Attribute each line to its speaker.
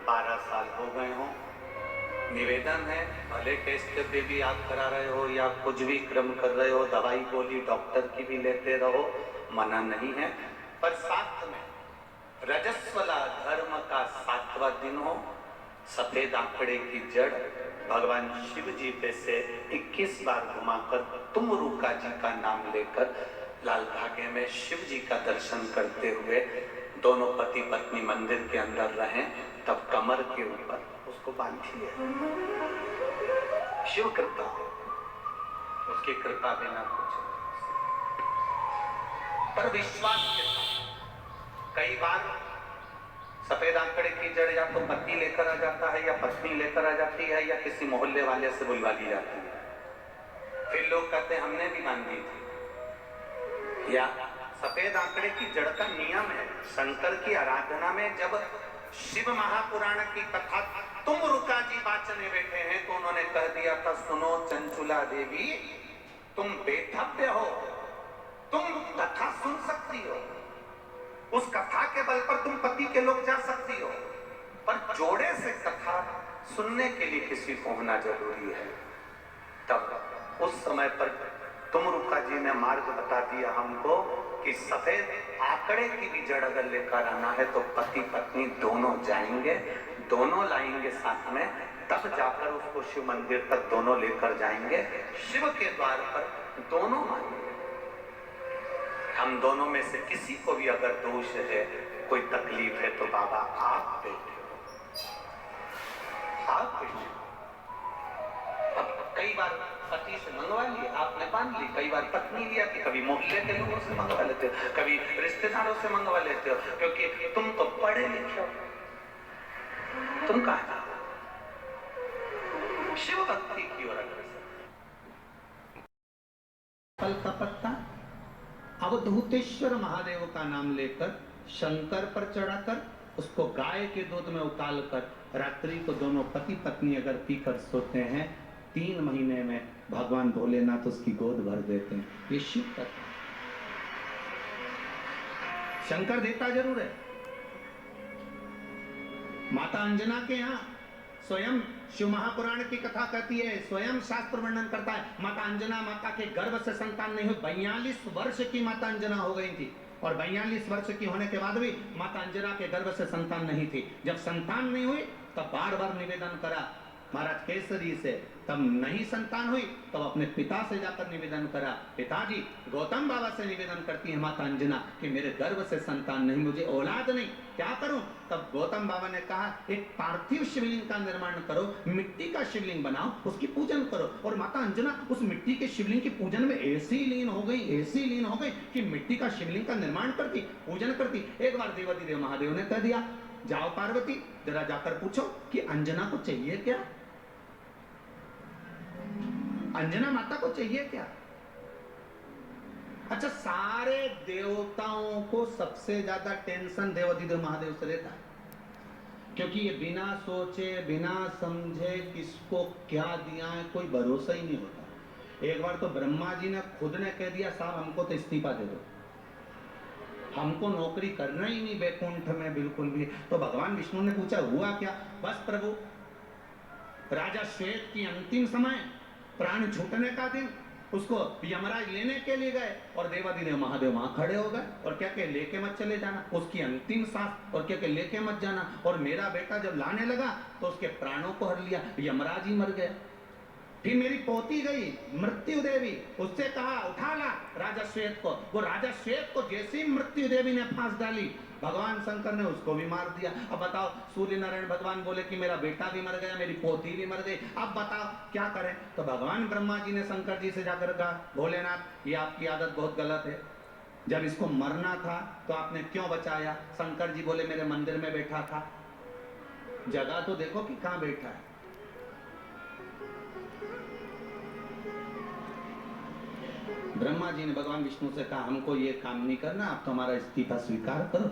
Speaker 1: 12 साल हो गए हों। निवेदन है, भले टेस्ट भी आप करा रहे हो या कुछ भी क्रम कर रहे हो, दवाई गोली डॉक्टर की भी लेते रहो, मना नहीं है, पर साथ में रजस्वला धर्म का 7वां दिन हो, सफेद आंकड़े की जड़ भगवान शिव जी पे से 21 बार घुमाकर तुम रुका जी का नाम लेकर लाल धागे में शिव जी का दर्शन करते हुए दोनों पति पत्नी मंदिर के अंदर रहें, तब कमर के ऊपर उसको बांधिए। शिव कृपा, उसकी कृपा बिना कुछ नहीं। पर विश्वास के साथ कई बार सफेद आंकड़े की जड़ या तो पति लेकर आ जाता है या पत्नी लेकर आ जाती है या किसी मोहल्ले वाले से बुलवा ली जाती है। फिर लोग कहते हैं हमने भी बांधी थी। या सफेद आंकड़े की जड़ का नियम है, शंकर की आराधना में जब शिव महापुराण की कथा तुम रुका जी वाचने बैठे हैं तो उन्होंने कह दिया था, सुनो चंचुला देवी, तुम बेथव्य हो, तुम कथा सुन सकती हो, उस कथा के बल पर तुम पति के लोग जा सकती हो, पर जोड़े से कथा सुनने के लिए किसी को होना जरूरी है। तब उस समय पर तुम रुका जी ने मार्ग बता दिया हमको कि सफेद आंकड़े की भी जड़ अगर लेकर आना है तो पति पत्नी दोनों जाएंगे, दोनों लाएंगे साथ में, तब जाकर उसको शिव मंदिर तक दोनों लेकर जाएंगे। शिव के द्वार पर दोनों मानेंगे। हम दोनों में से किसी को भी अगर दोष है, कोई तकलीफ है, तो बाबा आप बैठे हो, आप बैठे हो। अब कई बार पति से मंगवा लिए, आपने बांध ली, कई बार पत्नी लिया कि कभी मोहल्ले के लोगों से मंगवा लेते हो, कभी रिश्तेदारों से मंगवा लेते हो, क्योंकि तुम तो पढ़े लिखे हो, तुम कहां जाओ? शिव भक्ति की ओर
Speaker 2: फल का पत्ता अवधूतेश्वर महादेव का नाम लेकर शंकर पर चढ़ाकर उसको गाय के दूध में उकाल कर रात्रि को दोनों पति पत्नी अगर पीकर सोते हैं, 3 महीने में भगवान भोलेनाथ उसकी गोद भर देते हैं। ये शिव कथा। शंकर देता जरूर है। माता अंजना के यहाँ स्वयं शिव महापुराण की कथा कहती है, स्वयं शास्त्र वर्णन करता है, माता अंजना माता के गर्भ से संतान नहीं हुई। 42 वर्ष की माता अंजना हो गई थी और 42 वर्ष की होने के बाद भी माता अंजना के गर्भ से संतान नहीं थी। जब संतान नहीं हुई तब बार बार निवेदन करा महाराज केसरी से, तब नहीं संतान हुई तब अपने पिता से जाकर निवेदन करा, पिताजी गौतम बाबा से निवेदन करती है माता अंजना कि मेरे गर्भ से संतान नहीं, मुझे औलाद नहीं, क्या करूं? तब गौतम बाबा ने कहा एक पार्थिव शिवलिंग का निर्माण करो, मिट्टी का शिवलिंग बनाओ, उसकी पूजन करो। और माता अंजना उस मिट्टी के शिवलिंग के पूजन में ऐसी लीन हो गई, ऐसी लीन हो गई कि मिट्टी का शिवलिंग का निर्माण करती, पूजन करती। एक बार देवाधिदेव महादेव ने कह दिया, जाओ पार्वती जरा जाकर पूछो कि अंजना को चाहिए क्या, अंजना माता को चाहिए क्या। अच्छा, सारे देवताओं को सबसे ज्यादा टेंशन देवाधिदेव महादेव से रहता है, क्योंकि ये बिना सोचे बिना समझे किसको क्या दिया है कोई भरोसा ही नहीं होता। एक बार तो ब्रह्मा जी ने खुद ने कह दिया, साहब हमको तो इस्तीफा दे दो, हमको नौकरी करना ही नहीं वैकुंठ में बिल्कुल भी। तो भगवान विष्णु ने पूछा हुआ क्या? बस प्रभु, राजा श्वेत की अंतिम समय, प्राण छूटने का दिन, उसको यमराज लेने के लिए गए और देवाधिदेव महादेव वहां खड़े हो गए और क्या के लेके मत चले जाना, उसकी अंतिम सांस, और क्या के लेके मत जाना। और मेरा बेटा जब लाने लगा तो उसके प्राणों को हर लिया, यमराज ही मर गया। फिर मेरी पोती गई मृत्यु देवी, उससे कहा उठा ला राजा श्वेत को, वो राजा श्वेत को जैसे ही मृत्यु देवी ने फांस डाली, भगवान शंकर ने उसको भी मार दिया। अब बताओ, सूर्य नारायण भगवान बोले कि मेरा बेटा भी मर गया, मेरी पोती भी मर गई, अब बताओ क्या करें? तो भगवान ब्रह्मा जी ने शंकर जी से जाकर कहा, भोलेनाथ ये आपकी आदत बहुत गलत है, जब इसको मरना था तो आपने क्यों बचाया? शंकर जी बोले मेरे मंदिर में बैठा था, जगह तो देखो कि कहां बैठा है। ब्रह्मा जी ने भगवान विष्णु से कहा, हमको ये काम नहीं करना, आप तो हमारा इस्तीफा स्वीकार करो।